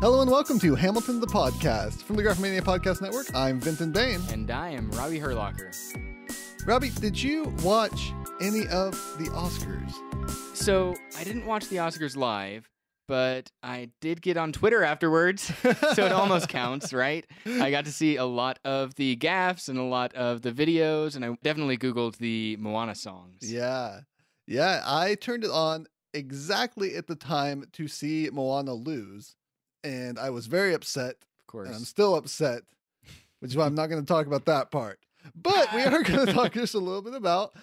Hello and welcome to Hamilton the Podcast. From the Graphomania Podcast Network, I'm Vinton Bain. And I am Robbie Herlocker. Robbie, did you watch any of the Oscars? So, I didn't watch the Oscars live, but I did get on Twitter afterwards, so it almost counts, right? I got to see a lot of the gaffes and a lot of the videos, and I definitely Googled the Moana songs. Yeah, I turned it on exactly at the time to see Moana lose, and I was very upset. Of course. And I'm still upset, which is why I'm not going to talk about that part. But we are going to talk just a little bit about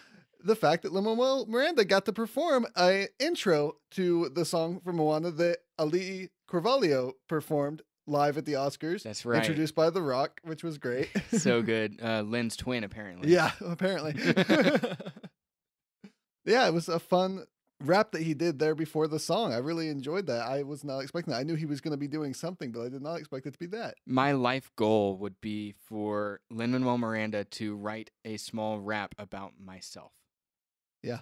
the fact that Lin-ManuelMiranda got to perform an intro to the song from Moana that Ali Carvalho performed live at the Oscars. That's right. Introduced by The Rock, which was great. So good. Lynn's twin, apparently. Yeah, apparently. Yeah, it was a fun rap that he did there before the song. I really enjoyed that. I was not expecting that. I knew he was going to be doing something, but I did not expect it to be that. My life goal would be for Lin-ManuelMiranda to write a small rap about myself. Yeah.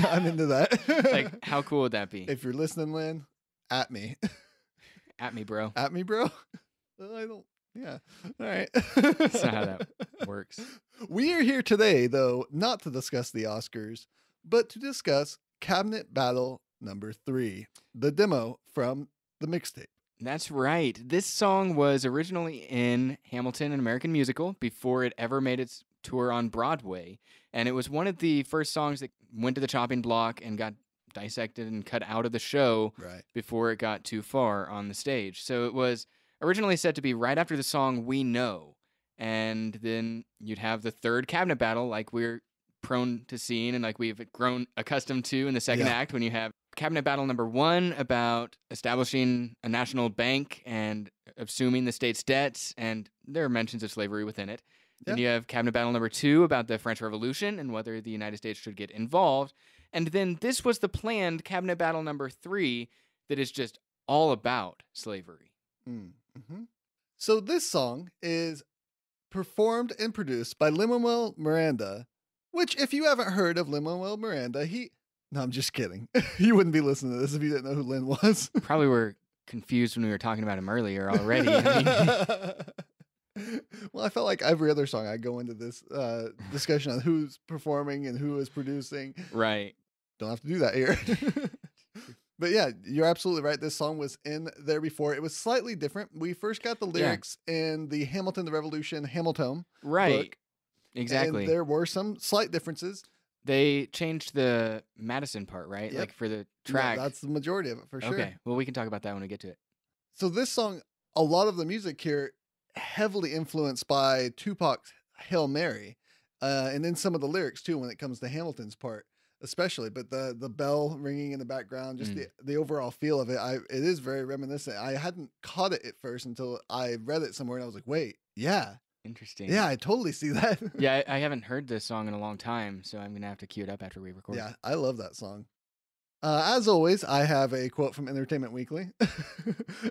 I'm into that. Like, how cool would that be? If you're listening, Lynn, at me. At me, bro. At me, bro? I don't. Yeah. All right. That's not how that works. We are here today, though, not to discuss the Oscars, but to discuss Cabinet Battle number 3, the demo from the mixtape. That's right. This song was originally in Hamilton, an American musical, before it ever made its tour on Broadway. And it was one of the first songs that went to the chopping block and got dissected and cut out of the show before it got too far on the stage. So it was originally set to be right after the song We Know. And then you'd have the third cabinet battle like we're prone to seeing and like we've grown accustomed to in the second act, when you have cabinet battle number 1 about establishing a national bank and assuming the state's debts, and there are mentions of slavery within it. Then you have cabinet battle number 2 about the French Revolution and whether the United States should get involved. And then this was the planned cabinet battle number 3 that is just all about slavery. Mm-hmm. So this song is performed and produced by Lin-ManuelMiranda, which, if you haven't heard of Lin-ManuelMiranda, no, I'm just kidding. You wouldn't be listening to this if you didn't know who Lin was. Probably were confused when we were talking about him earlier already. Well, I felt like every other song I go into this discussion on who's performing and who is producing. Right. Don't have to do that here. But yeah, you're absolutely right. This song was in there before. It was slightly different. We first got the lyrics in the Hamilton the Revolution Hamilton book. Exactly. And there were some slight differences. They changed the Madison part, right? Yep. Like for the track. Yeah, that's the majority of it for sure. Okay. Well, we can talk about that when we get to it. So this song, a lot of the music here, heavily influenced by Tupac's Hail Mary. And then some of the lyrics too, when it comes to Hamilton's part, especially. But the bell ringing in the background, just the overall feel of it, it is very reminiscent. I hadn't caught it at first until I read it somewhere and I was like, wait, yeah. Interesting. Yeah, I totally see that. Yeah, I haven't heard this song in a long time, so I'm going to have to cue it up after we record. Yeah, I love that song. As always, I have a quote from Entertainment Weekly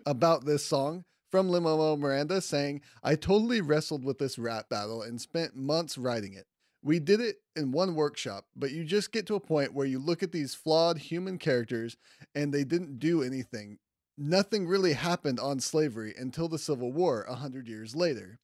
about this song from Lin-ManuelMiranda saying, "I totally wrestled with this rap battle and spent months writing it. We did it in one workshop, but you just get to a point where you look at these flawed human characters and they didn't do anything. Nothing really happened on slavery until the Civil War 100 years later.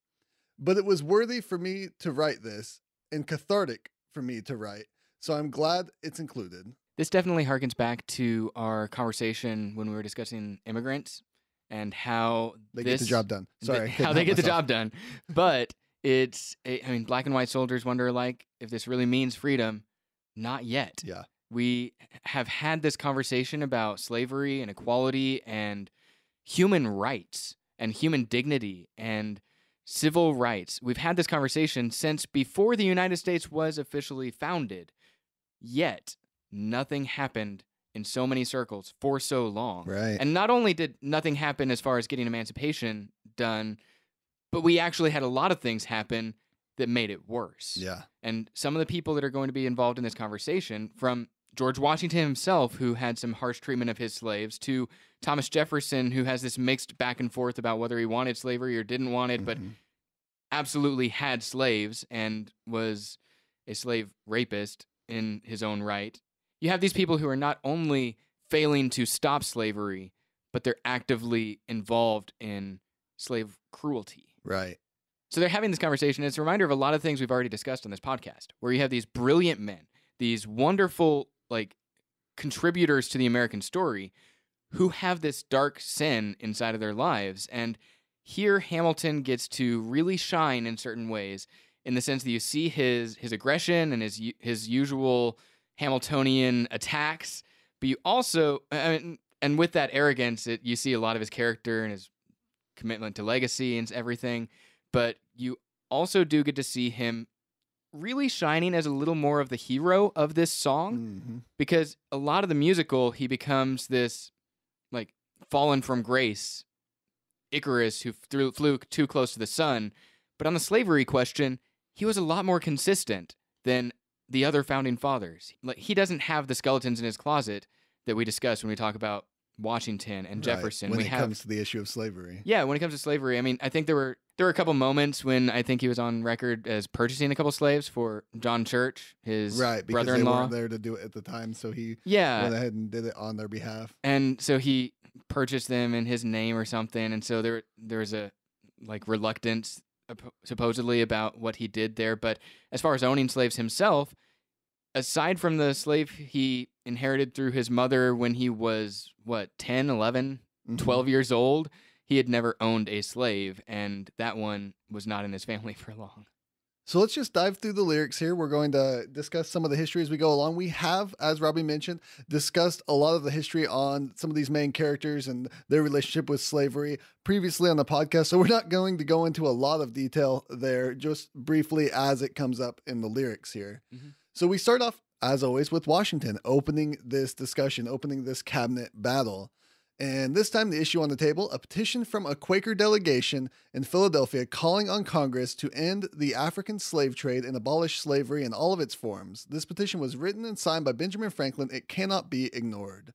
But it was worthy for me to write this and cathartic for me to write. So I'm glad it's included." This definitely harkens back to our conversation when we were discussing immigrants and how they get the job done. Sorry. How they get the job done. But black and white soldiers wonder, like, if this really means freedom. Not yet. Yeah. We have had this conversation about slavery and equality and human rights and human dignity and civil rights. We've had this conversation since before the United States was officially founded. Yet, nothing happened in so many circles for so long. Right. And not only did nothing happen as far as getting emancipation done, but we actually had a lot of things happen that made it worse. Yeah. And some of the people that are going to be involved in this conversation, from George Washington himself, who had some harsh treatment of his slaves, to Thomas Jefferson, who has this mixed back and forth about whether he wanted slavery or didn't want it, but absolutely had slaves and was a slave rapist in his own right. You have these people who are not only failing to stop slavery, but they're actively involved in slave cruelty. Right. So they're having this conversation. It's a reminder of a lot of things we've already discussed on this podcast, where you have these brilliant men, these wonderful contributors to the American story, who have this dark sin inside of their lives. And here Hamilton gets to really shine in certain ways, in the sense that you see his aggression and his usual Hamiltonian attacks, but you also, and with that arrogance, you see a lot of his character and his commitment to legacy and everything. But you also do get to see him really shining as a little more of the hero of this song, because a lot of the musical, he becomes this fallen from grace Icarus who flew too close to the sun. But on the slavery question, he was a lot more consistent than the other founding fathers. He doesn't have the skeletons in his closet that we discuss when we talk about Washington and Jefferson. When it comes to the issue of slavery. Yeah, when it comes to slavery, I mean, I think there were a couple moments when I think he was on record as purchasing a couple slaves for John Church, his brother-in-law. Because they weren't there to do it at the time, so he went ahead and did it on their behalf. And so he purchased them in his name or something, and so there was a reluctance supposedly about what he did there. But as far as owning slaves himself, aside from the slave he inherited through his mother when he was 10, 11, 12 years old, he had never owned a slave, and that one was not in his family for long. So let's just dive through the lyrics here. We're going to discuss some of the history as we go along. We have, as Robbie mentioned, discussed a lot of the history on some of these main characters and their relationship with slavery previously on the podcast. So we're not going to go into a lot of detail there, just briefly as it comes up in the lyrics here. So we start off, as always, with Washington opening this discussion, opening this cabinet battle. And this time the issue on the table, a petition from a Quaker delegation in Philadelphia calling on Congress to end the African slave trade and abolish slavery in all of its forms. This petition was written and signed by Benjamin Franklin. It cannot be ignored.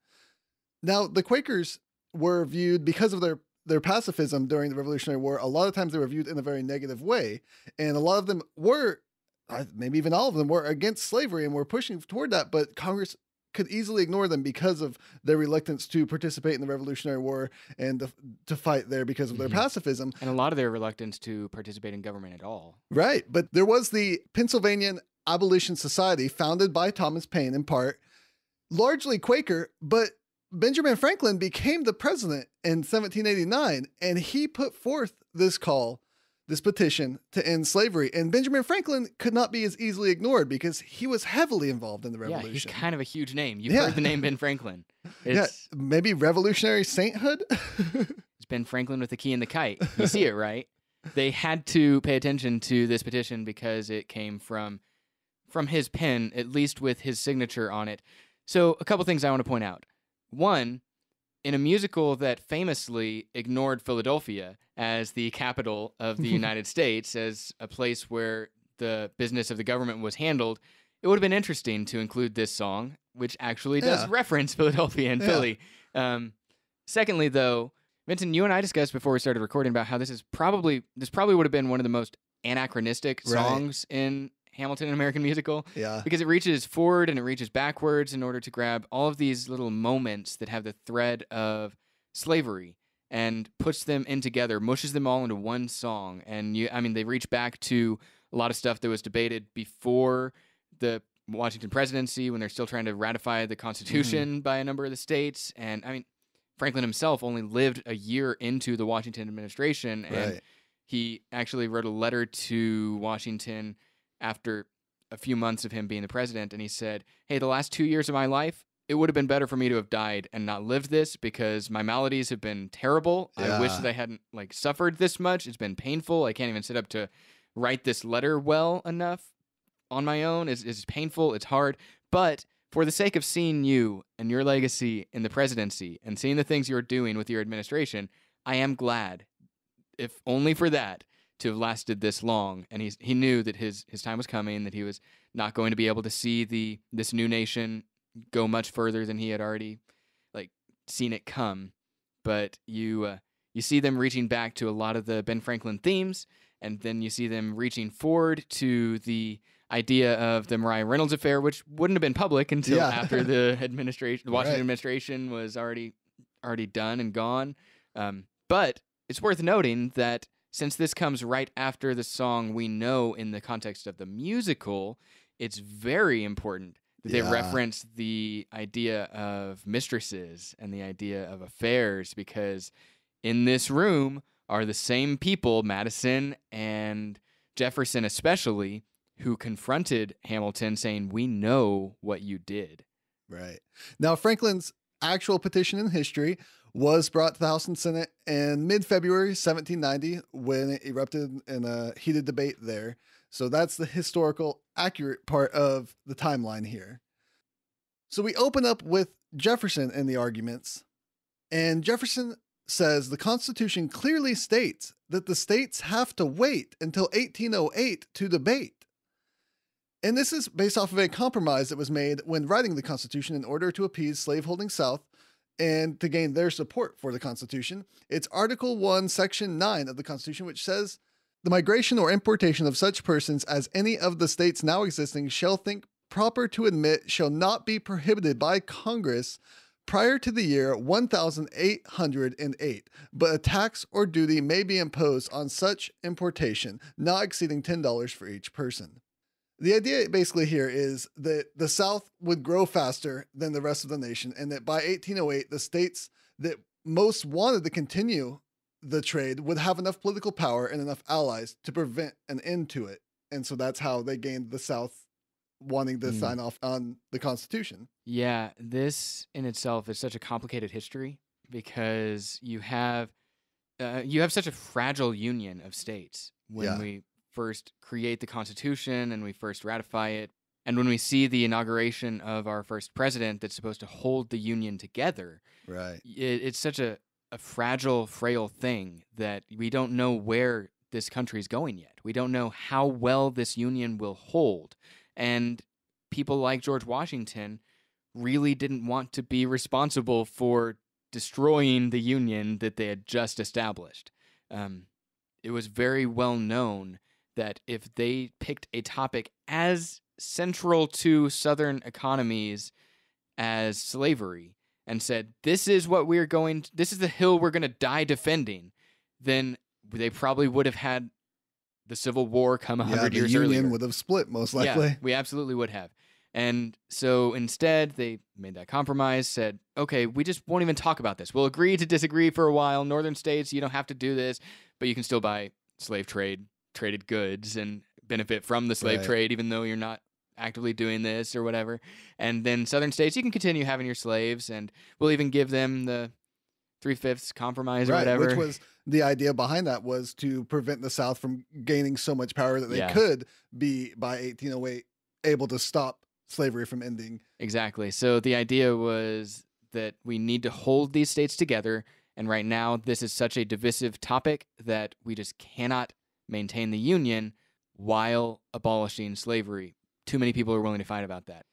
Now, the Quakers were viewed, because of their pacifism during the Revolutionary War, a lot of times they were viewed in a very negative way. And a lot of them were, maybe even all of them, were against slavery and were pushing toward that, but Congress could easily ignore them because of their reluctance to participate in the Revolutionary War and to fight there because of their pacifism. And a lot of their reluctance to participate in government at all. Right. But there was the Pennsylvania Abolition Society, founded by Thomas Paine in part, largely Quaker, but Benjamin Franklin became the president in 1789, and he put forth this call, this petition to end slavery. And Benjamin Franklin could not be as easily ignored because he was heavily involved in the revolution. Yeah, he's kind of a huge name. You've heard the name Ben Franklin. Maybe revolutionary sainthood? It's Ben Franklin with the key and the kite. You see it, right? They had to pay attention to this petition because it came from his pen, at least with his signature on it. So a couple things I want to point out. One, in a musical that famously ignored Philadelphia as the capital of the United States, as a place where the business of the government was handled, it would have been interesting to include this song, which actually does reference Philadelphia and Philly. Secondly, though, Vincent, you and I discussed before we started recording about how this probably would have been one of the most anachronistic songs in Hamilton, an American musical. Yeah. Because it reaches forward and it reaches backwards in order to grab all of these little moments that have the thread of slavery and puts them in together, mushes them all into one song. And they reach back to a lot of stuff that was debated before the Washington presidency, when they're still trying to ratify the Constitution by a number of the states. And Franklin himself only lived a year into the Washington administration, and he actually wrote a letter to Washington after a few months of him being the president, and he said, hey, the last 2 years of my life, it would have been better for me to have died and not lived this, because my maladies have been terrible. I wish that I hadn't suffered this much. It's been painful. I can't even sit up to write this letter well enough on my own. It's painful. It's hard. But for the sake of seeing you and your legacy in the presidency and seeing the things you're doing with your administration, I am glad, if only for that, to have lasted this long. And he knew that his time was coming, that he was not going to be able to see this new nation go much further than he had already seen it come. But you see them reaching back to a lot of the Ben Franklin themes, and then you see them reaching forward to the idea of the Mariah Reynolds affair, which wouldn't have been public until after the Washington administration was already already done and gone. But it's worth noting that since this comes right after the song we know in the context of the musical, it's very important that they reference the idea of mistresses and the idea of affairs, because in this room are the same people, Madison and Jefferson especially, who confronted Hamilton saying, we know what you did. Right. Now, Franklin's actual petition in history was brought to the House and Senate in mid-February 1790 when it erupted in a heated debate there. So that's the historical accurate part of the timeline here. So we open up with Jefferson in the arguments, and Jefferson says the Constitution clearly states that the states have to wait until 1808 to debate. And this is based off of a compromise that was made when writing the Constitution in order to appease slaveholding South and to gain their support for the Constitution. It's Article 1, Section 9 of the Constitution, which says, the migration or importation of such persons as any of the states now existing shall think proper to admit shall not be prohibited by Congress prior to the year 1808, but a tax or duty may be imposed on such importation, not exceeding $10 for each person. The idea basically here is that the South would grow faster than the rest of the nation, and that by 1808, the states that most wanted to continue the trade would have enough political power and enough allies to prevent an end to it. And so that's how they gained the South wanting to sign off on the Constitution. Yeah, this in itself is such a complicated history because you have such a fragile union of states when we first create the Constitution and we first ratify it. And when we see the inauguration of our first president that's supposed to hold the union together, right? It's such a fragile, frail thing that we don't know where this country's going yet. We don't know how well this union will hold. And people like George Washington really didn't want to be responsible for destroying the union that they had just established. It was very well known that if they picked a topic as central to Southern economies as slavery and said, this is the hill we're going to die defending, then they probably would have had the Civil War come 100 years earlier. The union would have split, most likely. Yeah, we absolutely would have. And so instead, they made that compromise, said, okay, we just won't even talk about this. We'll agree to disagree for a while. Northern states, you don't have to do this, but you can still buy traded goods and benefit from the slave trade, even though you're not actively doing this or whatever. And then Southern states, you can continue having your slaves, and we'll even give them the 3/5 compromise or whatever. Which was the idea behind that, was to prevent the South from gaining so much power that they could be, by 1808, able to stop slavery from ending. Exactly. So the idea was that we need to hold these states together. And right now, this is such a divisive topic that we just cannot maintain the union while abolishing slavery. Too many people are willing to fight about that.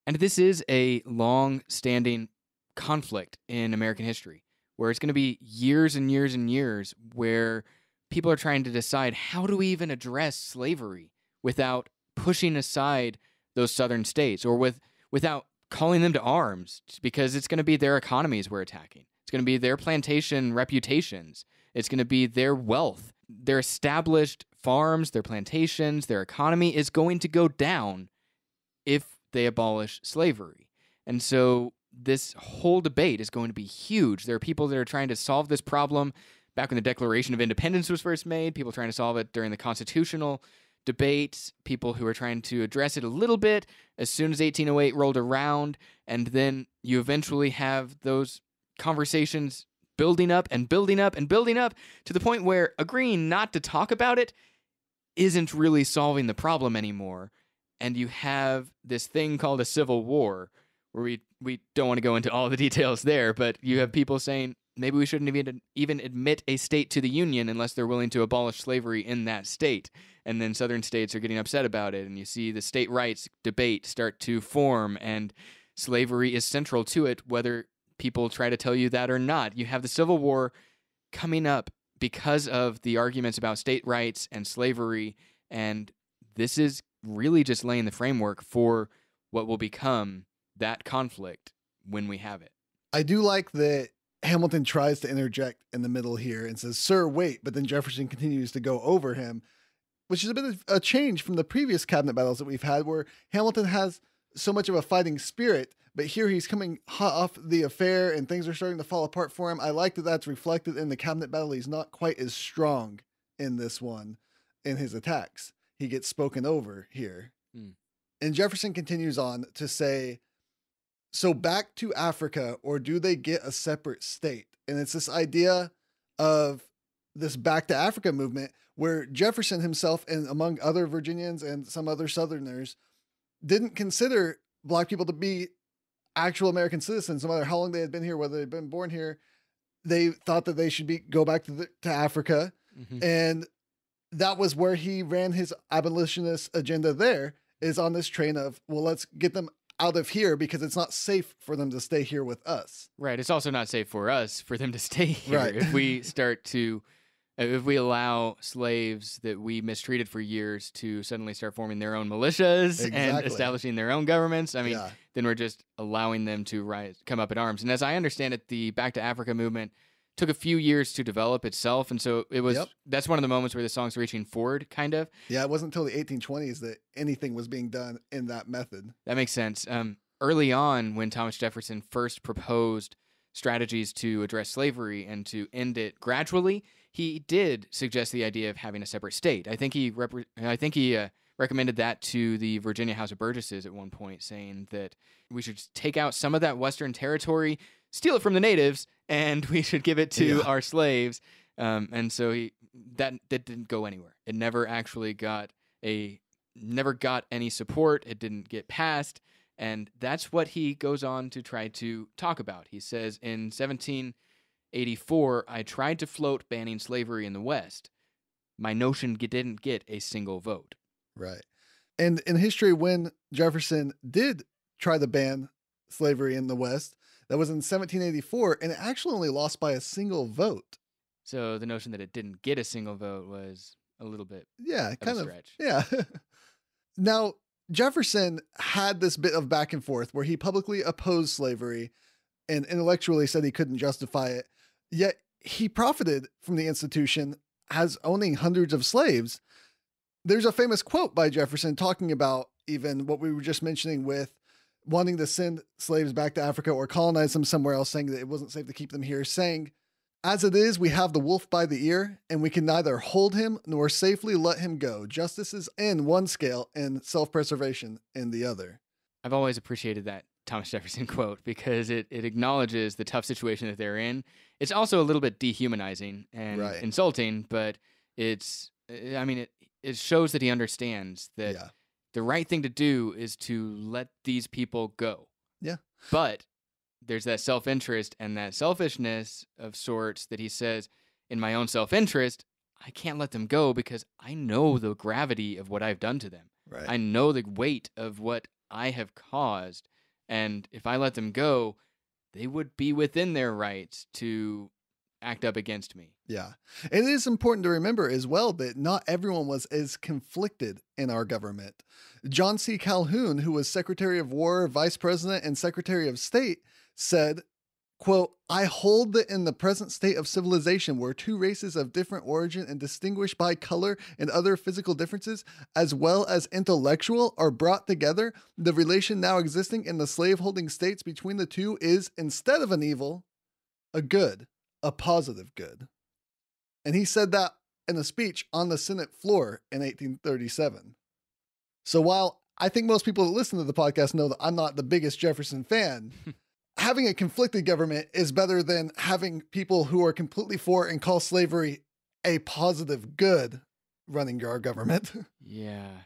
And this is a long-standing conflict in American history, where it's going to be years and years and years where people are trying to decide, how do we even address slavery without pushing aside those southern states, or without calling them to arms, because it's going to be their economies we're attacking. It's going to be their plantation reputations. It's going to be their wealth. Their established farms, their plantations, their economy is going to go down if they abolish slavery. And so this whole debate is going to be huge. There are people that are trying to solve this problem back when the Declaration of Independence was first made, people trying to solve it during the constitutional debate, people who are trying to address it a little bit as soon as 1808 rolled around, and then you eventually have those conversations building up and building up and building up to the point where agreeing not to talk about it isn't really solving the problem anymore. And you have this thing called a civil war, where we don't want to go into all the details there, but you have people saying maybe we shouldn't even admit a state to the Union unless they're willing to abolish slavery in that state. And then southern states are getting upset about it, and you see the state rights debate start to form, and slavery is central to it, whether people try to tell you that or not. You have the Civil War coming up because of the arguments about state rights and slavery, and this is really just laying the framework for what will become that conflict when we have it. I do like that Hamilton tries to interject in the middle here and says, "Sir, wait," but then Jefferson continues to go over him, which is a bit of a change from the previous cabinet battles that we've had where Hamilton has so much of a fighting spirit, but here he's coming hot off the affair and things are starting to fall apart for him. I like that that's reflected in the cabinet battle. He's not quite as strong in this one in his attacks. He gets spoken over here. And Jefferson continues on to say, "So back to Africa, or do they get a separate state?" And it's this idea of this back to Africa movement where Jefferson himself, and among other Virginians and some other Southerners, didn't consider Black people to be actual American citizens, no matter how long they had been here, whether they'd been born here. They thought that they should go back to Africa. And that was where he ran his abolitionist agenda there, is on this train of, well, let's get them out of here because it's not safe for them to stay here with us. Right. It's also not safe for us for them to stay here. Right. If we allow slaves that we mistreated for years to suddenly start forming their own militias and establishing their own governments, I mean, then we're just allowing them to come up in arms. And as I understand it, the Back to Africa movement took a few years to develop itself. And so it was, that's one of the moments where the song's reaching forward, kind of. Yeah, it wasn't until the 1820s that anything was being done in that method. That makes sense. Early on, when Thomas Jefferson first proposed strategies to address slavery and to end it gradually, he did suggest the idea of having a separate state. I think he recommended that to the Virginia House of Burgesses at one point, saying that we should take out some of that Western territory, steal it from the natives, and we should give it to our slaves. And so that didn't go anywhere. It never actually got any support. It didn't get passed. And that's what he goes on to try to talk about. He says in 1784, I tried to float banning slavery in the West. My notion didn't get a single vote. Right. And in history, when Jefferson did try to ban slavery in the West, that was in 1784, and it actually only lost by a single vote. So the notion that it didn't get a single vote was a little bit kind of stretch. Yeah. Now, Jefferson had this bit of back and forth where he publicly opposed slavery and intellectually said he couldn't justify it. Yet he profited from the institution as owning hundreds of slaves. There's a famous quote by Jefferson talking about even what we were just mentioning with wanting to send slaves back to Africa or colonize them somewhere else, saying that it wasn't safe to keep them here, saying, "As it is, we have the wolf by the ear, and we can neither hold him nor safely let him go. Justice is in one scale and self-preservation in the other." I've always appreciated that Thomas Jefferson quote because it acknowledges the tough situation that they're in. It's also a little bit dehumanizing and insulting, but it shows that he understands that the right thing to do is to let these people go. Yeah. But there's that self-interest and that selfishness of sorts that he says, in my own self-interest, I can't let them go because I know the gravity of what I've done to them. Right. I know the weight of what I have caused. And if I let them go, they would be within their rights to act up against me. Yeah. And it is important to remember as well that not everyone was as conflicted in our government. John C. Calhoun, who was Secretary of War, Vice President, and Secretary of State, said, quote, "I hold that in the present state of civilization, where two races of different origin and distinguished by color and other physical differences, as well as intellectual, are brought together, the relation now existing in the slaveholding states between the two is, instead of an evil, a good, a positive good." And he said that in a speech on the Senate floor in 1837. So while I think most people that listen to the podcast know that I'm not the biggest Jefferson fan, having a conflicted government is better than having people who are completely for and call slavery a positive good running our government. Yeah,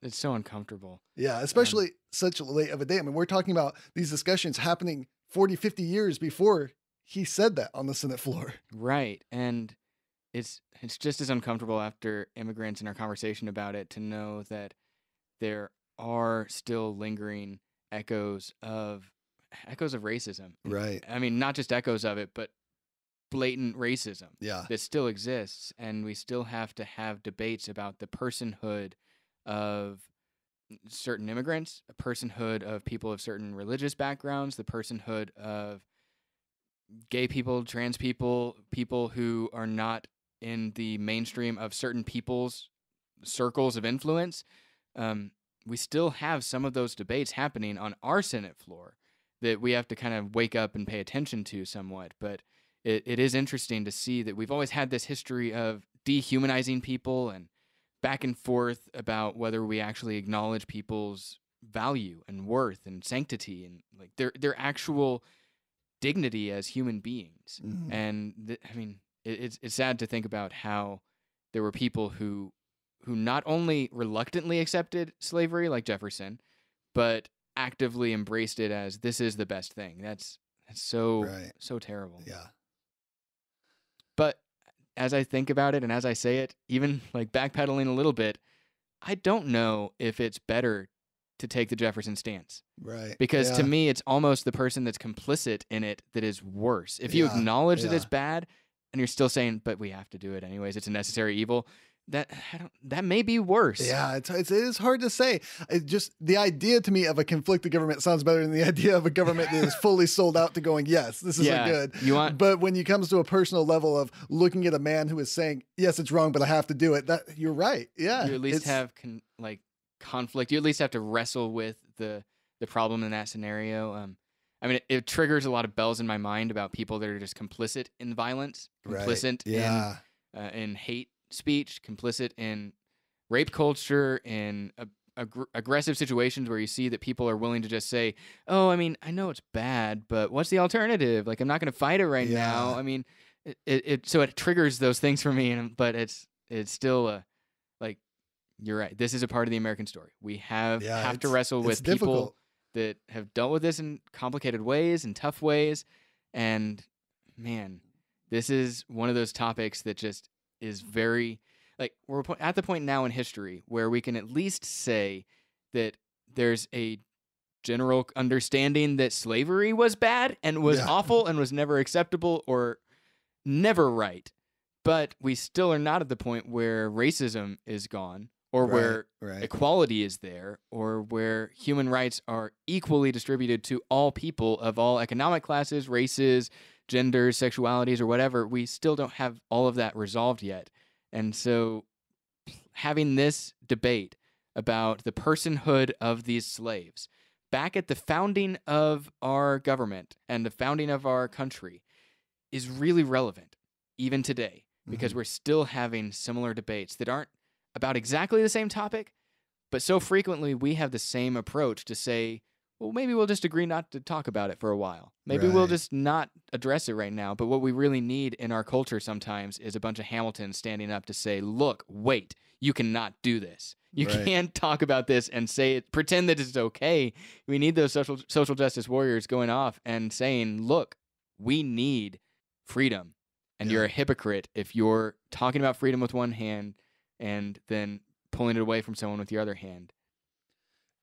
it's so uncomfortable. Yeah, especially such late of a day. I mean, we're talking about these discussions happening 40, 50 years before he said that on the Senate floor. Right. And it's just as uncomfortable after immigrants in our conversation about it to know that there are still lingering echoes of racism. Right. I mean, not just echoes of it, but blatant racism that still exists. And we still have to have debates about the personhood of certain immigrants, a personhood of people of certain religious backgrounds, the personhood of gay people, trans people, people who are not in the mainstream of certain people's circles of influence, we still have some of those debates happening on our Senate floor that we have to kind of wake up and pay attention to somewhat. But it is interesting to see that we've always had this history of dehumanizing people and back and forth about whether we actually acknowledge people's value and worth and sanctity and like their actual dignity as human beings. Mhm. And I mean, it's sad to think about how there were people who not only reluctantly accepted slavery like Jefferson, but actively embraced it as this is the best thing. That's so Right. so terrible. Yeah. But as I think about it and as I say it, even like backpedaling a little bit, I don't know if it's better to take the Jefferson stance. Right. Because Yeah. to me, it's almost the person that's complicit in it that is worse. If you Yeah, acknowledge that yeah. it's bad and you're still saying, but we have to do it anyways, it's a necessary evil, that may be worse. Yeah, it is hard to say. It just the idea to me of a conflicted government sounds better than the idea of a government that is fully sold out to going, yes, this is Yeah, good. but when it comes to a personal level of looking at a man who is saying, yes, it's wrong, but I have to do it, that you're right. Yeah. you at least have conflict. You at least have to wrestle with the problem in that scenario. I mean, it triggers a lot of bells in my mind about people that are just complicit in violence, complicit in hate speech, complicit in rape culture, in aggressive situations where you see that people are willing to just say, oh, I mean, I know it's bad, but what's the alternative? Like, I'm not going to fight it right now. I mean, so it triggers those things for me, but it's still like, you're right. This is a part of the American story. We have to wrestle with people that have dealt with this in complicated ways and tough ways. And man, this is one of those topics that just is very, like, we're at the point now in history where we can at least say that there's a general understanding that slavery was bad and was awful and was never acceptable or never right. But we still are not at the point where racism is gone or where equality is there or where human rights are equally distributed to all people of all economic classes, races, genders, sexualities, or whatever. We still don't have all of that resolved yet. And so having this debate about the personhood of these slaves back at the founding of our government and the founding of our country is really relevant even today, because we're still having similar debates that aren't about exactly the same topic, but so frequently we have the same approach to say, well, maybe we'll just agree not to talk about it for a while. Maybe we'll just not address it right now. But what we really need in our culture sometimes is a bunch of Hamiltons standing up to say, look, wait, you cannot do this. You can't talk about this and say it, pretend that it's okay. We need those social justice warriors going off and saying, look, we need freedom. And you're a hypocrite if you're talking about freedom with one hand and then pulling it away from someone with your other hand.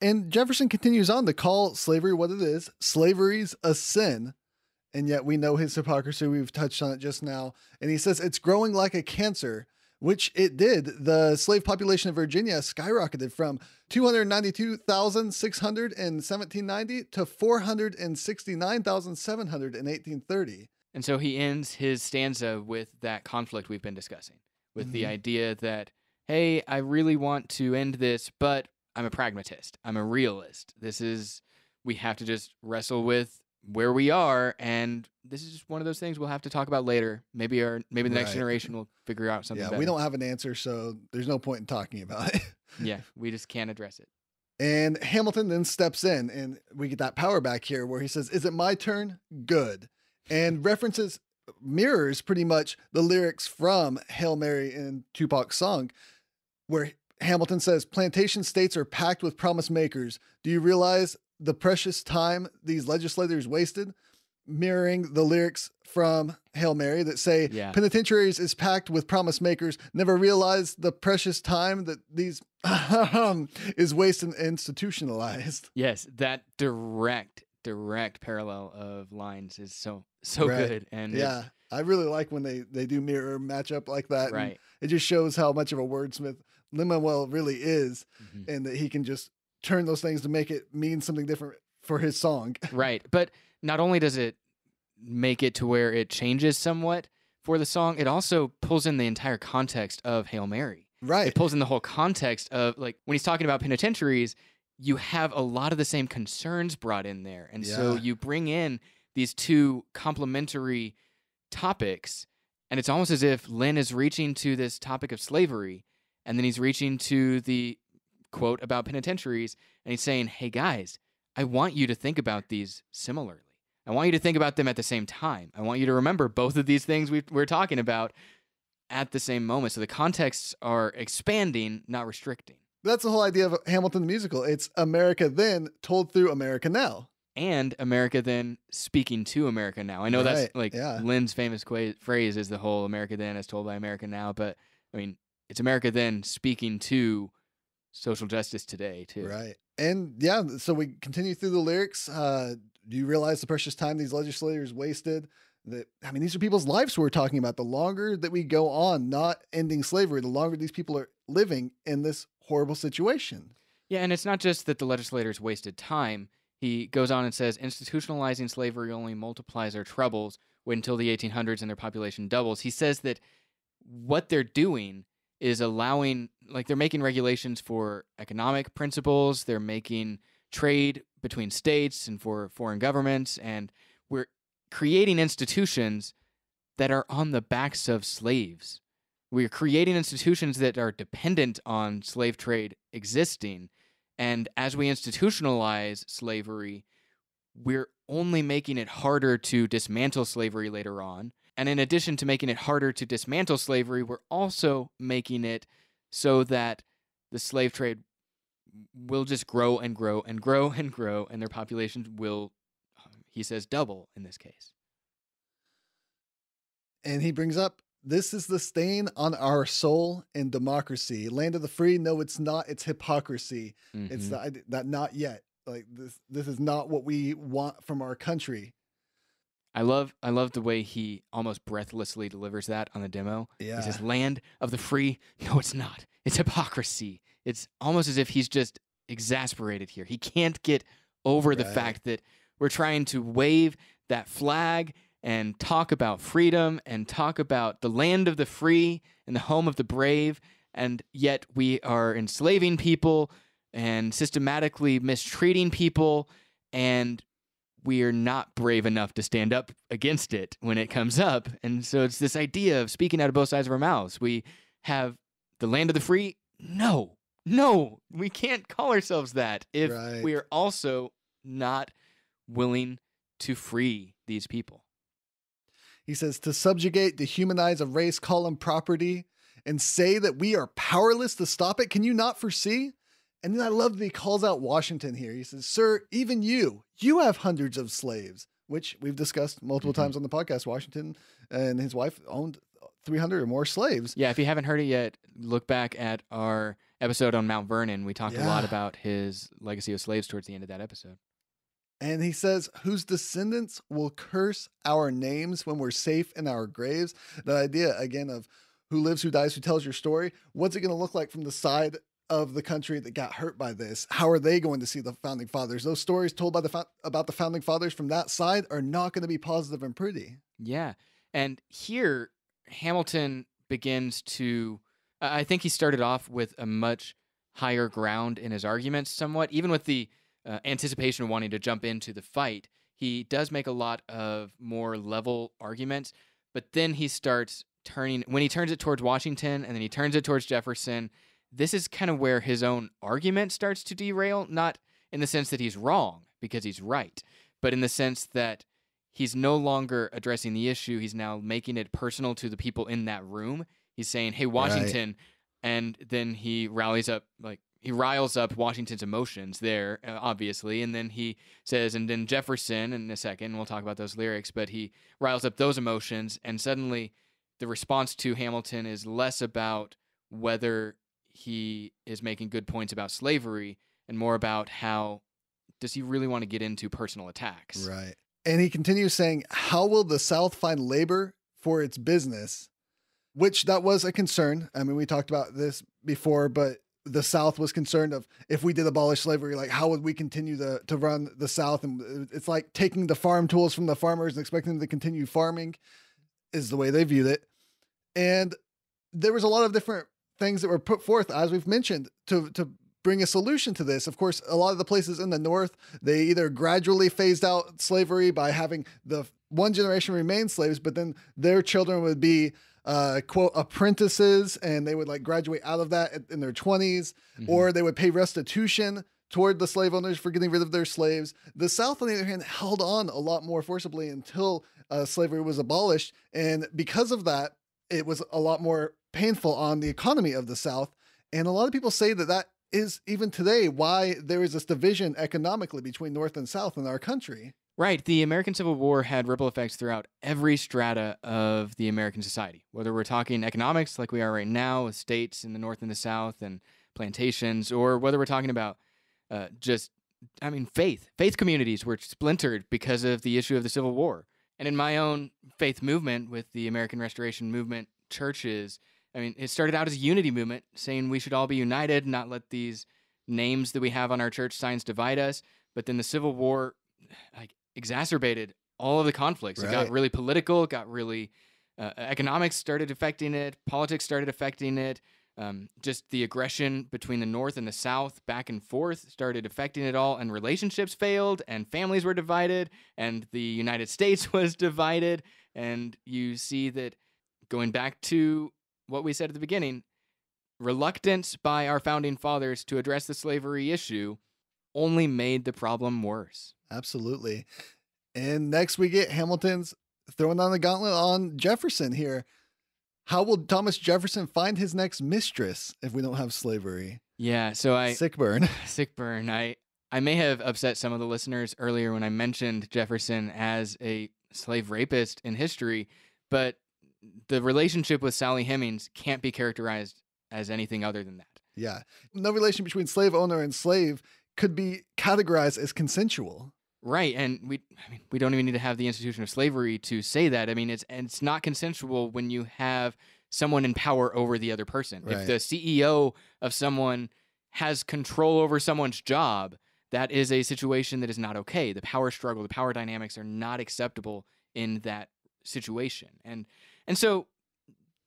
And Jefferson continues on to call slavery what it is. Slavery's a sin. And yet we know his hypocrisy. We've touched on it just now. And he says it's growing like a cancer, which it did. The slave population of Virginia skyrocketed from 292,600 in 1790 to 469,700 in 1830. And so he ends his stanza with that conflict we've been discussing, with the idea that, hey, I really want to end this, but I'm a pragmatist. I'm a realist. We have to just wrestle with where we are, and this is just one of those things we'll have to talk about later. Maybe the next generation will figure out something better. We don't have an answer, so there's no point in talking about it. Yeah, we just can't address it. And Hamilton then steps in, and we get that power back here where he says, is it my turn? Good. And mirrors pretty much the lyrics from Hail Mary in Tupac's song, where Hamilton says, plantation states are packed with promise makers. Do you realize the precious time these legislators wasted? Mirroring the lyrics from Hail Mary that say, penitentiaries is packed with promise makers. Never realize the precious time that these is wasted and institutionalized. Yes, that direct parallel of lines is so good. And I really like when they do mirror matchup like that. Right. It just shows how much of a wordsmith Lin-Manuel really is, and that he can just turn those things to make it mean something different for his song. Right. But not only does it make it to where it changes somewhat for the song, it also pulls in the entire context of Hail Mary. Right. It pulls in the whole context of, like, when he's talking about penitentiaries, you have a lot of the same concerns brought in there. And so you bring in these two complementary topics, and it's almost as if Lin is reaching to this topic of slavery, and then he's reaching to the quote about penitentiaries, and he's saying, hey guys, I want you to think about these similarly. I want you to think about them at the same time. I want you to remember both of these things we're talking about at the same moment. So the contexts are expanding, not restricting. That's the whole idea of Hamilton the musical. It's America then told through America now. And America then speaking to America now. I know that's like Lin's famous phrase is the whole America then as told by America now. But I mean, it's America then speaking to social justice today too. Right. And yeah, so we continue through the lyrics. Do you realize the precious time these legislators wasted? I mean, these are people's lives we're talking about. The longer that we go on not ending slavery, the longer these people are living in this horrible situation. Yeah, and it's not just that the legislators wasted time. He goes on and says, institutionalizing slavery only multiplies our troubles. Wait until the 1800s and their population doubles. He says that what they're doing is allowing, like, they're making regulations for economic principles. They're making trade between states and for foreign governments. And we're creating institutions that are on the backs of slaves. We're creating institutions that are dependent on slave trade existing. And as we institutionalize slavery, we're only making it harder to dismantle slavery later on. And in addition to making it harder to dismantle slavery, we're also making it so that the slave trade will just grow and grow and grow and grow, and their populations will, he says, double in this case. And he brings up, this is the stain on our soul in democracy. Land of the free, no, it's not. It's hypocrisy. Mm-hmm. It's that not yet. Like this is not what we want from our country. I love the way he almost breathlessly delivers that on the demo. Yeah. He says, land of the free, no, it's not. It's hypocrisy. It's almost as if he's just exasperated here. He can't get over the fact that we're trying to wave that flag and talk about freedom and talk about the land of the free and the home of the brave, and yet we are enslaving people and systematically mistreating people, and we are not brave enough to stand up against it when it comes up. And so it's this idea of speaking out of both sides of our mouths. We have the land of the free. No, we can't call ourselves that if we are also not willing to free these people. He says, to subjugate, dehumanize a race, call them property, and say that we are powerless to stop it. Can you not foresee? And then I love that he calls out Washington here. He says, sir, even you have hundreds of slaves, which we've discussed multiple times on the podcast. Washington and his wife owned 300 or more slaves. Yeah, if you haven't heard it yet, look back at our episode on Mount Vernon. We talked a lot about his legacy of slaves towards the end of that episode. And he says, whose descendants will curse our names when we're safe in our graves. That idea, again, of who lives, who dies, who tells your story. What's it going to look like from the side of the country that got hurt by this? How are they going to see the founding fathers? Those stories told by about the founding fathers from that side are not going to be positive and pretty. Yeah. And here, Hamilton begins to, I think he started off with a much higher ground in his arguments somewhat, even with the anticipation of wanting to jump into the fight. He does make a lot of more level arguments, but then he starts when he turns it towards Washington and then he turns it towards Jefferson, this is kind of where his own argument starts to derail, not in the sense that he's wrong, because he's right, but in the sense that he's no longer addressing the issue. He's now making it personal to the people in that room. He's saying, hey, Washington, and then he riles up Washington's emotions there, obviously, and then he says, and then Jefferson in a second, we'll talk about those lyrics, but he riles up those emotions, and suddenly the response to Hamilton is less about whether he is making good points about slavery and more about how does he really want to get into personal attacks. Right. And he continues saying, how will the South find labor for its business? Which that was a concern. I mean, we talked about this before, but the South was concerned of, if we did abolish slavery, like how would we continue to run the South? And it's like taking the farm tools from the farmers and expecting them to continue farming is the way they viewed it. And there was a lot of different things that were put forth, as we've mentioned, to bring a solution to this. Of course, a lot of the places in the North, they either gradually phased out slavery by having the one generation remain slaves, but then their children would be quote apprentices, and they would like graduate out of that in their 20s, or they would pay restitution toward the slave owners for getting rid of their slaves. The South, on the other hand, held on a lot more forcibly until slavery was abolished. And because of that, it was a lot more painful on the economy of the South. And a lot of people say that that is even today why there is this division economically between North and South in our country. Right. The American Civil War had ripple effects throughout every strata of the American society, whether we're talking economics like we are right now with states in the North and the South and plantations, or whether we're talking about faith. Faith communities were splintered because of the issue of the Civil War. And in my own faith movement with the American Restoration Movement churches, it started out as a unity movement saying we should all be united, not let these names that we have on our church signs divide us. But then the Civil War exacerbated all of the conflicts. Right. It got really political, it got really economics started affecting it, politics started affecting it. Just the aggression between the North and the South back and forth started affecting it all, and relationships failed, and families were divided, and the United States was divided. And you see that going back to what we said at the beginning, reluctance by our founding fathers to address the slavery issue only made the problem worse. Absolutely. And next we get Hamilton's throwing down the gauntlet on Jefferson here. How will Thomas Jefferson find his next mistress if we don't have slavery? Yeah, so sick burn. Sick burn. I may have upset some of the listeners earlier when I mentioned Jefferson as a slave rapist in history, but the relationship with Sally Hemings can't be characterized as anything other than that. Yeah. No relation between slave owner and slave could be categorized as consensual. Right, and we don't even need to have the institution of slavery to say that. It's not consensual when you have someone in power over the other person. Right. If the CEO of someone has control over someone's job, that is a situation that is not okay. The power struggle, the power dynamics are not acceptable in that situation. And so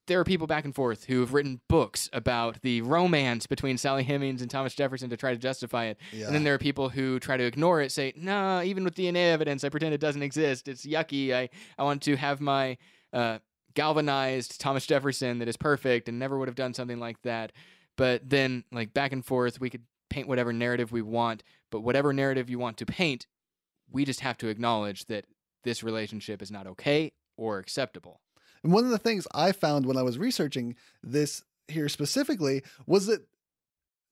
there are people back and forth who have written books about the romance between Sally Hemings and Thomas Jefferson to try to justify it. Yeah. And then there are people who try to ignore it, say, nah, even with DNA evidence, I pretend it doesn't exist. It's yucky. I want to have my galvanized Thomas Jefferson that is perfect and never would have done something like that. But then, back and forth, we could paint whatever narrative we want, but whatever narrative you want to paint, we just have to acknowledge that this relationship is not okay or acceptable. And one of the things I found when I was researching this here specifically was that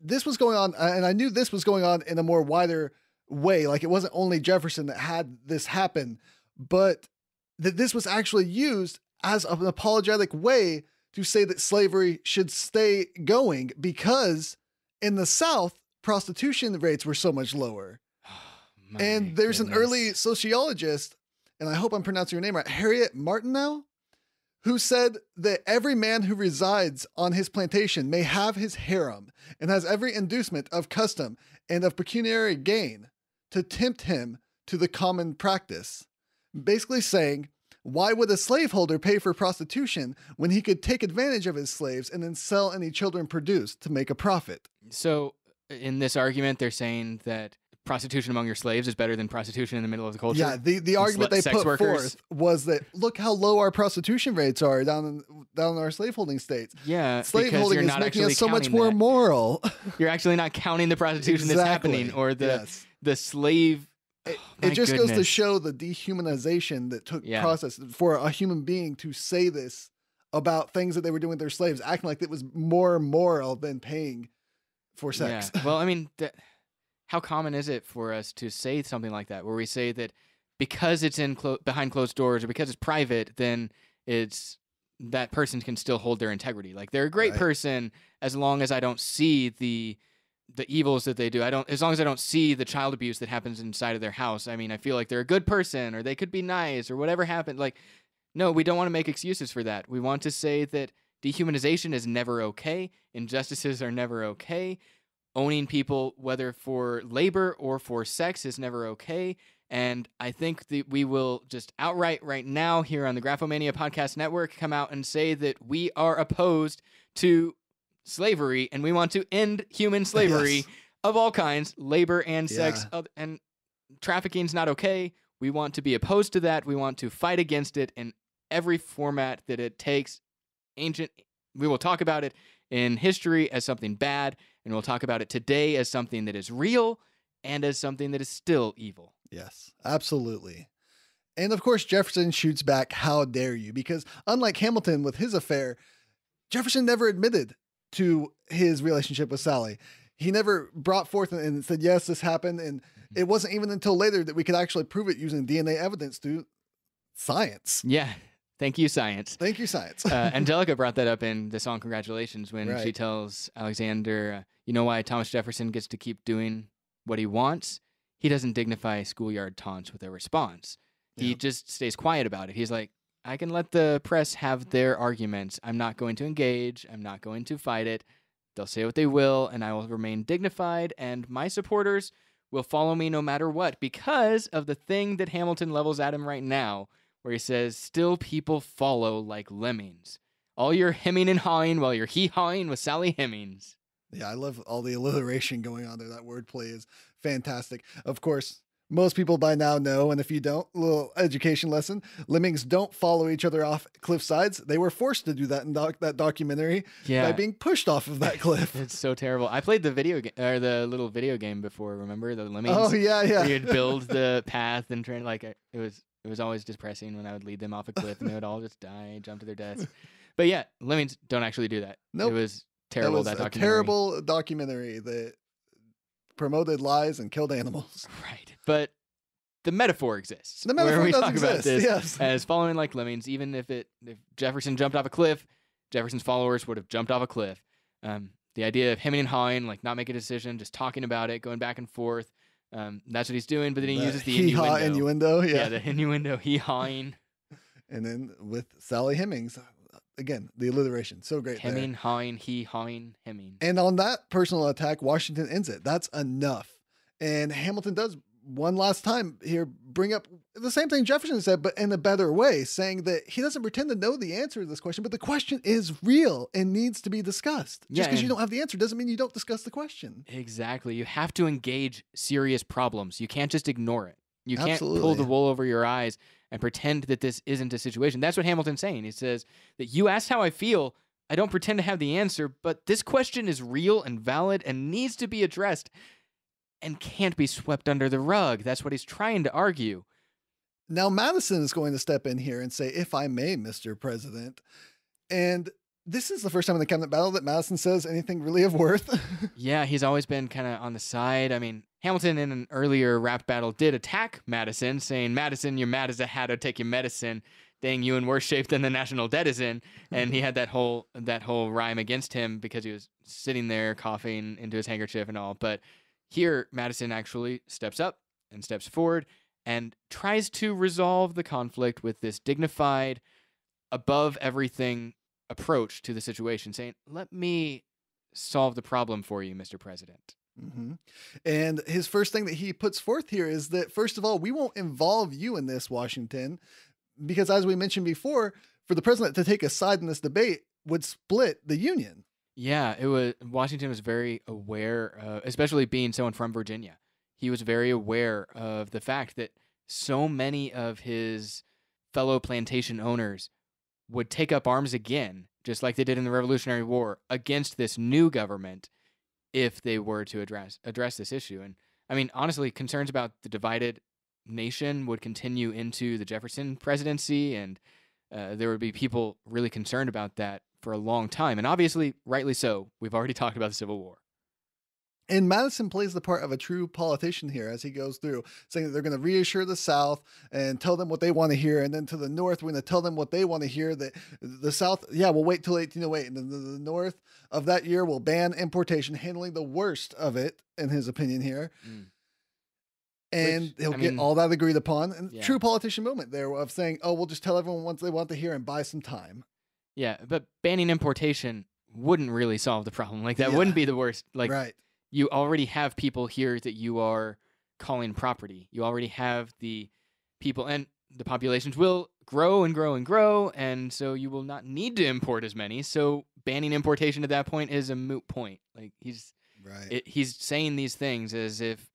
this was going on, and I knew this was going on in a more wider way. Like, it wasn't only Jefferson that had this happen, but that this was actually used as an apologetic way to say that slavery should stay going, because in the South, prostitution rates were so much lower. And there's an early sociologist, and I hope I'm pronouncing your name right, Harriet Martineau, who said that every man who resides on his plantation may have his harem and has every inducement of custom and of pecuniary gain to tempt him to the common practice. Basically saying, why would a slaveholder pay for prostitution when he could take advantage of his slaves and then sell any children produced to make a profit? So in this argument, they're saying that prostitution among your slaves is better than prostitution in the middle of the culture. Yeah, the argument they put forth was that, look how low our prostitution rates are down in our slaveholding states. Yeah, slaveholding is making us so much more moral. You're actually not counting the prostitution that's happening, or the slave. It just goes to show the dehumanization that took process for a human being to say this about things that they were doing with their slaves, acting like it was more moral than paying for sex. Yeah. Well, how common is it for us to say something like that, where we say that because it's behind closed doors or because it's private, then that person can still hold their integrity. Like, they're a great person as long as I don't see the evils that they do. As long as I don't see the child abuse that happens inside of their house. I feel like they're a good person, or they could be nice, or whatever happened. Like, no, we don't want to make excuses for that. We want to say that dehumanization is never okay. Injustices are never okay. Owning people, whether for labor or for sex, is never okay. And I think that we will just outright right now here on the Graphomania Podcast Network come out and say that we are opposed to slavery and we want to end human slavery Yes. of all kinds, labor and sex, Yeah. and trafficking is not okay. We want to be opposed to that. We want to fight against it in every format that it takes. We will talk about it in history as something bad, and we'll talk about it today as something that is real and as something that is still evil. Yes, absolutely. And of course, Jefferson shoots back, how dare you? Because unlike Hamilton with his affair, Jefferson never admitted to his relationship with Sally. He never brought forth and said, yes, this happened. And it wasn't even until later that we could actually prove it using DNA evidence through science. Yeah. Thank you, science. Thank you, science. Angelica brought that up in the song Congratulations when Right. she tells Alexander, you know why Thomas Jefferson gets to keep doing what he wants? He doesn't dignify schoolyard taunts with a response. He Yep. just stays quiet about it. He's like, I can let the press have their arguments. I'm not going to engage. I'm not going to fight it. They'll say what they will, and I will remain dignified, and my supporters will follow me no matter what because of the thing that Hamilton levels at him right now, where he says, still people follow like lemmings. All your hemming and hawing while you're hee-hawing with Sally Hemings. Yeah, I love all the alliteration going on there. That wordplay is fantastic. Of course, most people by now know, and if you don't, a little education lesson, lemmings don't follow each other off cliff sides. They were forced to do that in that documentary by being pushed off of that cliff. It's so terrible. I played the video game, or the little video game before, remember? The lemmings? Oh, yeah, yeah. You'd build the path and train, like, it was always depressing when I would lead them off a cliff and they would all just die, jump to their deaths. But yeah, lemmings don't actually do that. Nope. It was terrible, that was that a documentary. terrible documentary that promoted lies and killed animals. Right. But the metaphor exists. The metaphor where we does talk about exist, this yes. as following like lemmings, even if Jefferson jumped off a cliff, Jefferson's followers would have jumped off a cliff. The idea of hemming and hawing, like not making a decision, just talking about it, going back and forth. That's what he's doing, but then he uses the hee-haw innuendo. Yeah, the innuendo, hee-hawing. And then with Sally Hemings, again, the alliteration, so great there. Hemming, hawing, hee-hawing, hemming. And on that personal attack, Washington ends it. That's enough. And Hamilton does one last time here bring up the same thing Jefferson said, but in a better way, saying that he doesn't pretend to know the answer to this question, but the question is real and needs to be discussed. Just because you don't have the answer doesn't mean you don't discuss the question. Exactly. You have to engage serious problems. You can't just ignore it. You can't pull Absolutely. the wool over your eyes and pretend that this isn't a situation. That's what Hamilton's saying. He says that you asked how I feel. I don't pretend to have the answer, but this question is real and valid and needs to be addressed and can't be swept under the rug. That's what he's trying to argue. Now, Madison is going to step in here and say, if I may, Mr. President. And this is the first time in the cabinet battle that Madison says anything really of worth. Yeah, he's always been kind of on the side. I mean, Hamilton in an earlier rap battle did attack Madison, saying, Madison, you're mad as a hatter, take your medicine. Dang, you in worse shape than the national debt is in. And he had that whole rhyme against him because he was sitting there coughing into his handkerchief and all. But here, Madison actually steps up and steps forward and tries to resolve the conflict with this dignified, above everything approach to the situation, saying, let me solve the problem for you, Mr. President. Mm-hmm. And his first thing that he puts forth here is that, first of all, we won't involve you in this, Washington, because as we mentioned before, for the president to take a side in this debate would split the Union. Yeah, Washington was very aware, especially being someone from Virginia. He was very aware of the fact that so many of his fellow plantation owners would take up arms again, just like they did in the Revolutionary War, against this new government if they were to address this issue. And I mean, honestly, concerns about the divided nation would continue into the Jefferson presidency, and there would be people really concerned about that for a long time. And obviously, rightly so. We've already talked about the Civil War. And Madison plays the part of a true politician here as he goes through, saying that they're going to reassure the South and tell them what they want to hear. And then to the North, we're going to tell them what they want to hear. That the South, we'll wait till 1808. And then the North of that year will ban importation, handling the worst of it, in his opinion here. And he'll get all that agreed upon. And true politician moment there of saying, oh, we'll just tell everyone what they want to hear and buy some time. Yeah, but banning importation wouldn't really solve the problem. Like, that Yeah. wouldn't be the worst. Like, Right. you already have people here that you are calling property. You already have the people, and the populations will grow and grow and grow, and so you will not need to import as many. So banning importation at that point is a moot point. Like, Right. he's saying these things as if,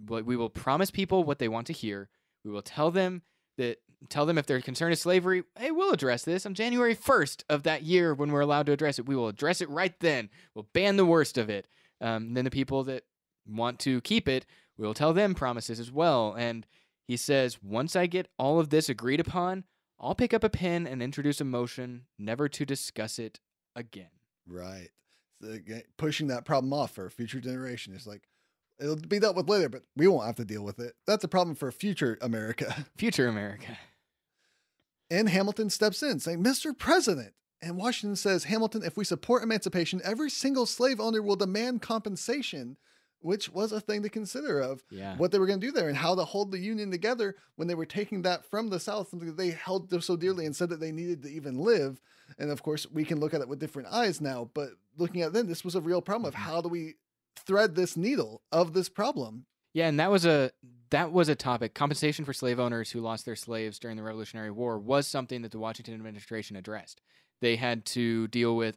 like, we will promise people what they want to hear. We will tell them if their concern is slavery, hey, we'll address this on January 1st of that year when we're allowed to address it. We will address it right then. We'll ban the worst of it. Then the people that want to keep it, we'll tell them promises as well. And he says, once I get all of this agreed upon, I'll pick up a pen and introduce a motion never to discuss it again. Right. So, pushing that problem off for a future generation is like, it'll be dealt with later, but we won't have to deal with it. That's a problem for future America. Future America. And Hamilton steps in saying, Mr. President. And Washington says, Hamilton, if we support emancipation, every single slave owner will demand compensation, which was a thing to consider of what they were going to do there and how to hold the Union together when they were taking that from the South, something that they held so dearly and said that they needed to even live. And of course, we can look at it with different eyes now, but looking at it then, this was a real problem of how do we thread this needle of this problem. Yeah, and that was a topic. Compensation for slave owners who lost their slaves during the Revolutionary War was something that the Washington administration addressed. They had to deal with,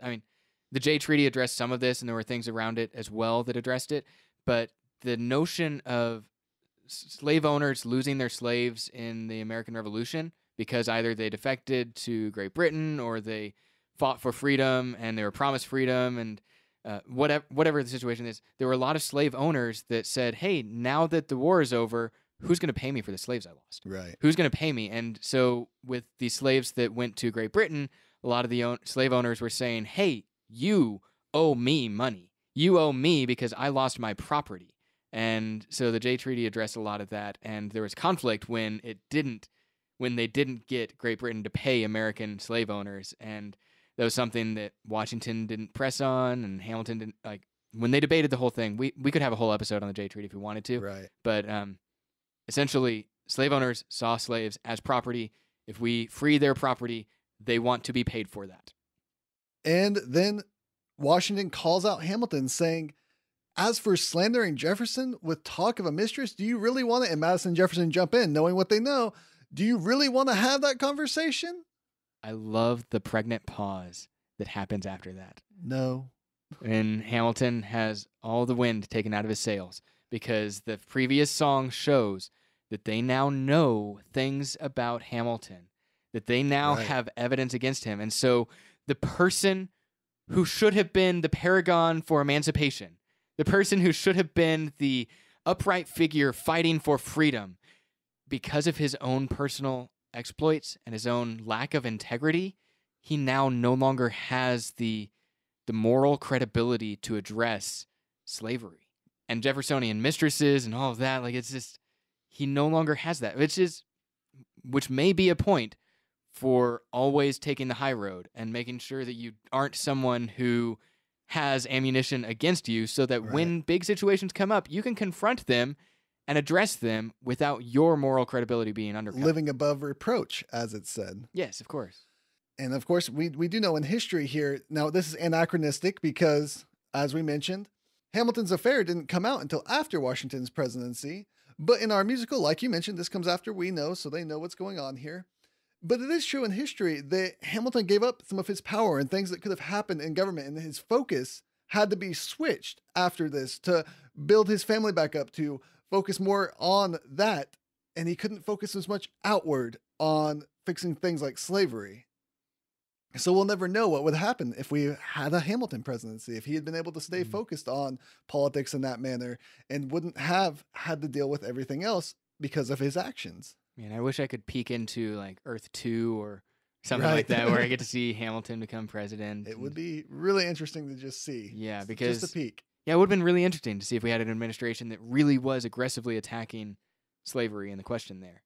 the Jay Treaty addressed some of this, and there were things around it as well that addressed it. But the notion of slave owners losing their slaves in the American Revolution because either they defected to Great Britain or they fought for freedom and they were promised freedom and whatever the situation is, there were a lot of slave owners that said, hey, now that the war is over, who's going to pay me for the slaves I lost? Right. Who's going to pay me? And so with the slaves that went to Great Britain, a lot of the slave owners were saying, hey, you owe me money. You owe me because I lost my property. And so the Jay Treaty addressed a lot of that. And there was conflict when they didn't get Great Britain to pay American slave owners. And that was something that Washington didn't press on, and Hamilton didn't like. When they debated the whole thing, we could have a whole episode on the Jay Treaty if we wanted to. Right. But essentially, slave owners saw slaves as property. If we free their property, they want to be paid for that. And then Washington calls out Hamilton saying, as for slandering Jefferson with talk of a mistress, do you really want it? And Madison and Jefferson jump in, knowing what they know. Do you really want to have that conversation? I love the pregnant pause that happens after that. No. And Hamilton has all the wind taken out of his sails because the previous song shows that they now know things about Hamilton, that they now have evidence against him. And so the person who should have been the paragon for emancipation, the person who should have been the upright figure fighting for freedom, because of his own personal exploits and his own lack of integrity, he now no longer has the moral credibility to address slavery and Jeffersonian mistresses and all of that. Like, it's just, he no longer has that, which may be a point for always taking the high road and making sure that you aren't someone who has ammunition against you, so that when big situations come up, you can confront them and address them without your moral credibility being undercut. Living above reproach, as it's said. Yes, of course. And of course, we do know in history here, now this is anachronistic because, as we mentioned, Hamilton's affair didn't come out until after Washington's presidency. But in our musical, like you mentioned, this comes after we know, so they know what's going on here. But it is true in history that Hamilton gave up some of his power and things that could have happened in government, and his focus had to be switched after this to build his family back up, to focus more on that. And he couldn't focus as much outward on fixing things like slavery. So we'll never know what would happen if we had a Hamilton presidency, if he had been able to stay focused on politics in that manner and wouldn't have had to deal with everything else because of his actions. Man, I wish I could peek into like Earth 2 or something like that, where I get to see Hamilton become president. It would be really interesting to just see. Yeah, because just a peek. Yeah, it would have been really interesting to see if we had an administration that really was aggressively attacking slavery and the question there.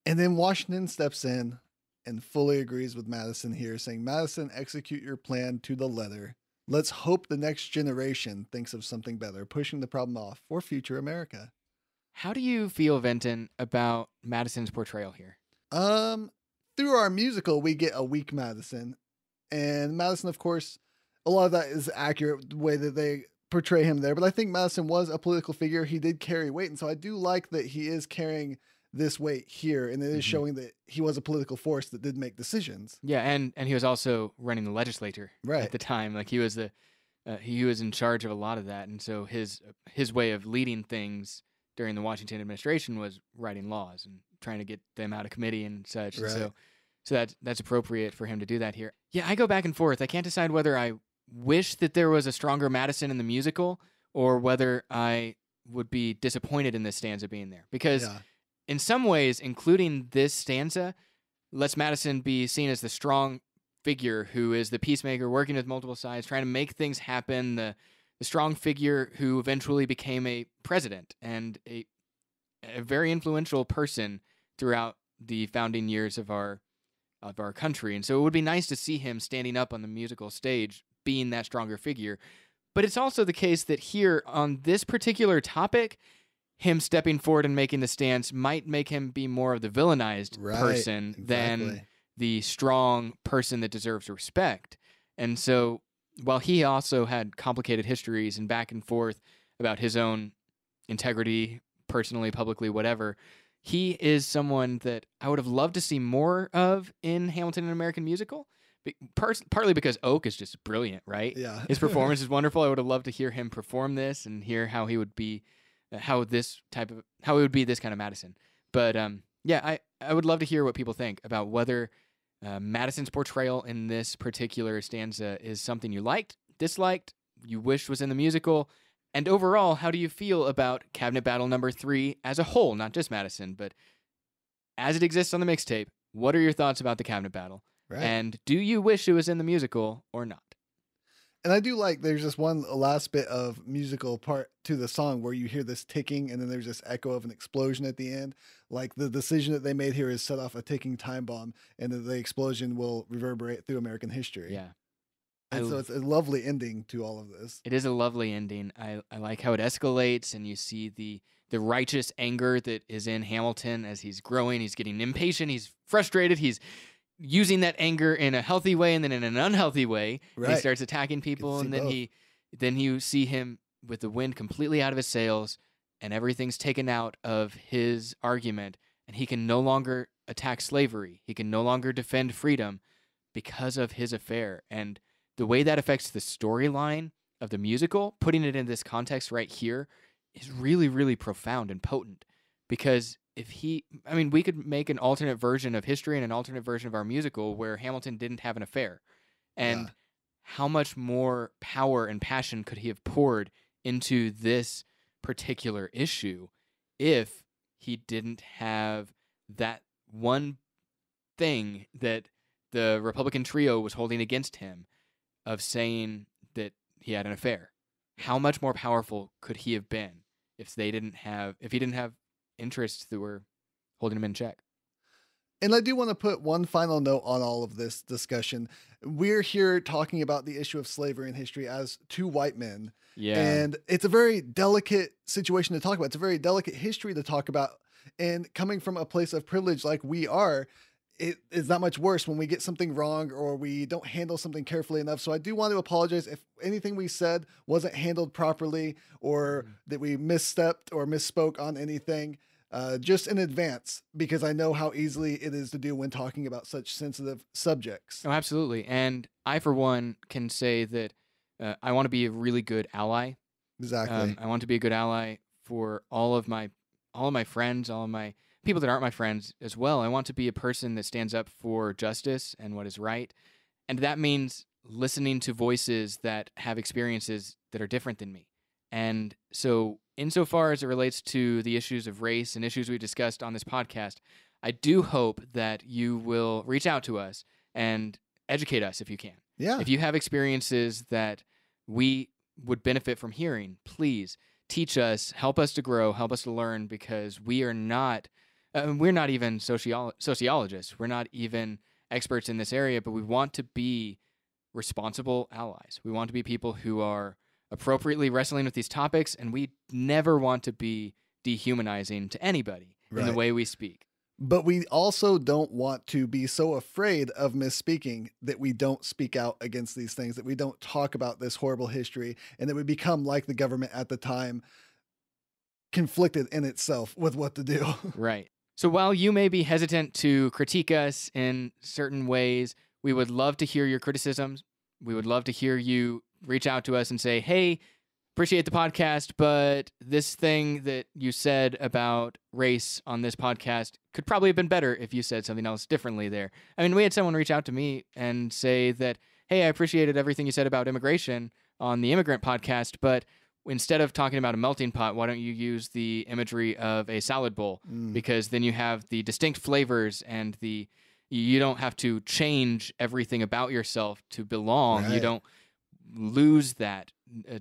And then Washington steps in and fully agrees with Madison here, saying, Madison, execute your plan to the letter. Let's hope the next generation thinks of something better, pushing the problem off for future America. How do you feel, Venton, about Madison's portrayal here? Through our musical, we get a weak Madison. And Madison, of course, a lot of that is accurate the way that they portray him there. But I think Madison was a political figure. He did carry weight. And so I do like that he is carrying this weight here. And it is showing that he was a political force that did make decisions. Yeah, and he was also running the legislature Right. at the time. Like he was in charge of a lot of that. And so his way of leading things during the Washington administration was writing laws and trying to get them out of committee and such. Right. And so that's appropriate for him to do that here. Yeah, I go back and forth. I can't decide whether I wish that there was a stronger Madison in the musical or whether I would be disappointed in this stanza being there. Because in some ways, including this stanza lets Madison be seen as the strong figure who is the peacemaker, working with multiple sides, trying to make things happen, the strong figure who eventually became a president and a very influential person throughout the founding years of our country. And so it would be nice to see him standing up on the musical stage, being that stronger figure. But it's also the case that here on this particular topic, him stepping forward and making the stance might make him be more of the villainized person than the strong person that deserves respect. And so while he also had complicated histories and back and forth about his own integrity, personally, publicly, whatever, he is someone that I would have loved to see more of in Hamilton, an American Musical. Partly because Oak is just brilliant, right? Yeah. His performance is wonderful. I would have loved to hear him perform this and hear how he would be, how it would be this kind of Madison. But yeah, I would love to hear what people think about whether Madison's portrayal in this particular stanza is something you liked, disliked, you wished was in the musical, and overall, how do you feel about Cabinet Battle number 3 as a whole, not just Madison, but as it exists on the mixtape? What are your thoughts about the Cabinet Battle? Right. And do you wish it was in the musical or not? And I do like there's just one last bit of musical part to the song where you hear this ticking and then there's this echo of an explosion at the end. Like the decision that they made here is set off a ticking time bomb and that the explosion will reverberate through American history. Yeah. And so it's a lovely ending to all of this. It is a lovely ending. I like how it escalates and you see the righteous anger that is in Hamilton as he's growing. He's getting impatient. He's frustrated. He's using that anger in a healthy way and then in an unhealthy way. Right. He starts attacking people and then you see him with the wind completely out of his sails and everything's taken out of his argument and he can no longer attack slavery. He can no longer defend freedom because of his affair. And the way that affects the storyline of the musical, putting it in this context right here, is really, really profound and potent. Because we could make an alternate version of history and an alternate version of our musical where Hamilton didn't have an affair. And how much more power and passion could he have poured into this particular issue if he didn't have that one thing that the Republican trio was holding against him of saying that he had an affair? How much more powerful could he have been if he didn't have interests that were holding him in check? And I do want to put one final note on all of this discussion. We're here talking about the issue of slavery in history as two white men. Yeah. And it's a very delicate situation to talk about. It's a very delicate history to talk about. And coming from a place of privilege like we are, it is not much worse when we get something wrong or we don't handle something carefully enough. So I do want to apologize if anything we said wasn't handled properly or that we misstepped or misspoke on anything, just in advance, because I know how easily it is to do when talking about such sensitive subjects. Oh, absolutely. And I, for one, can say that I want to be a really good ally. Exactly. I want to be a good ally for all of my friends, all of my people that aren't my friends as well. I want to be a person that stands up for justice and what is right. And that means listening to voices that have experiences that are different than me. And so insofar as it relates to the issues of race and issues we discussed on this podcast, I do hope that you will reach out to us and educate us if you can. Yeah. If you have experiences that we would benefit from hearing, please teach us, help us to grow, help us to learn, because we're not even sociologists. We're not even experts in this area, but we want to be responsible allies. We want to be people who are appropriately wrestling with these topics, and we never want to be dehumanizing to anybody in the way we speak. But we also don't want to be so afraid of misspeaking that we don't speak out against these things, that we don't talk about this horrible history, and that we become like the government at the time, conflicted in itself with what to do. Right. So while you may be hesitant to critique us in certain ways, we would love to hear your criticisms. We would love to hear you reach out to us and say, hey, appreciate the podcast, but this thing that you said about race on this podcast could probably have been better if you said something else differently there. I mean, we had someone reach out to me and say that, hey, I appreciated everything you said about immigration on the Immigrant podcast, but instead of talking about a melting pot, why don't you use the imagery of a salad bowl? Because then you have the distinct flavors and you don't have to change everything about yourself to belong. Right. You don't lose that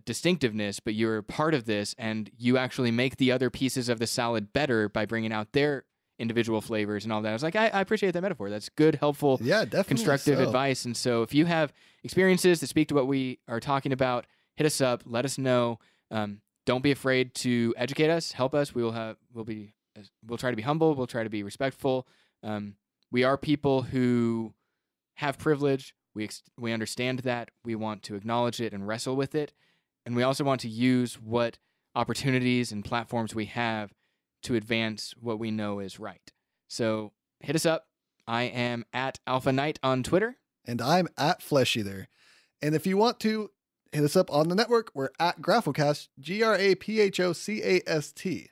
distinctiveness, but you're part of this, and you actually make the other pieces of the salad better by bringing out their individual flavors and all that. I was like, I appreciate that metaphor. That's good, helpful, Definitely constructive advice. And so if you have experiences that speak to what we are talking about, hit us up, let us know. Don't be afraid to educate us, help us. We'll try to be humble. We'll try to be respectful. We are people who have privilege. We understand that. We want to acknowledge it and wrestle with it. And we also want to use what opportunities and platforms we have to advance what we know is right. So hit us up. I am at Alpha Knight on Twitter. And I'm at Flesh Eater. And if you want to hit us up on the network, we're at Graphocast, GRAPHOCAST.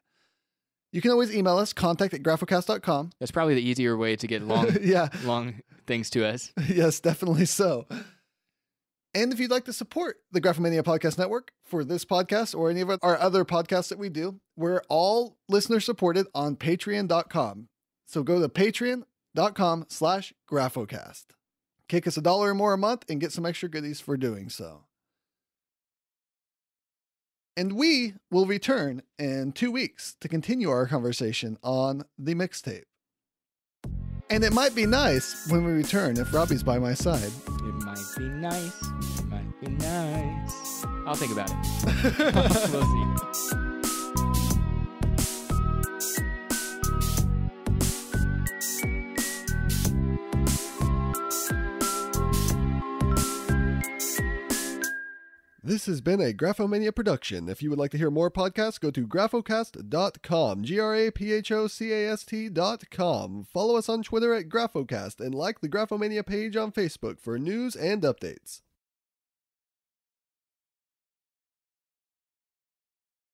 You can always email us, contact@graphocast.com. That's probably the easier way to get long, long things to us. Yes, definitely so. And if you'd like to support the Graphomania Podcast Network for this podcast or any of our other podcasts that we do, we're all listener supported on patreon.com. So go to patreon.com/Graphocast. Kick us $1 or more a month and get some extra goodies for doing so. And we will return in 2 weeks to continue our conversation on the mixtape. And it might be nice when we return if Robbie's by my side. It might be nice. It might be nice. I'll think about it. We'll see. This has been a Graphomania production. If you would like to hear more podcasts, go to graphocast.com, GRAPHOCAST.com. Follow us on Twitter at Graphocast and like the Graphomania page on Facebook for news and updates.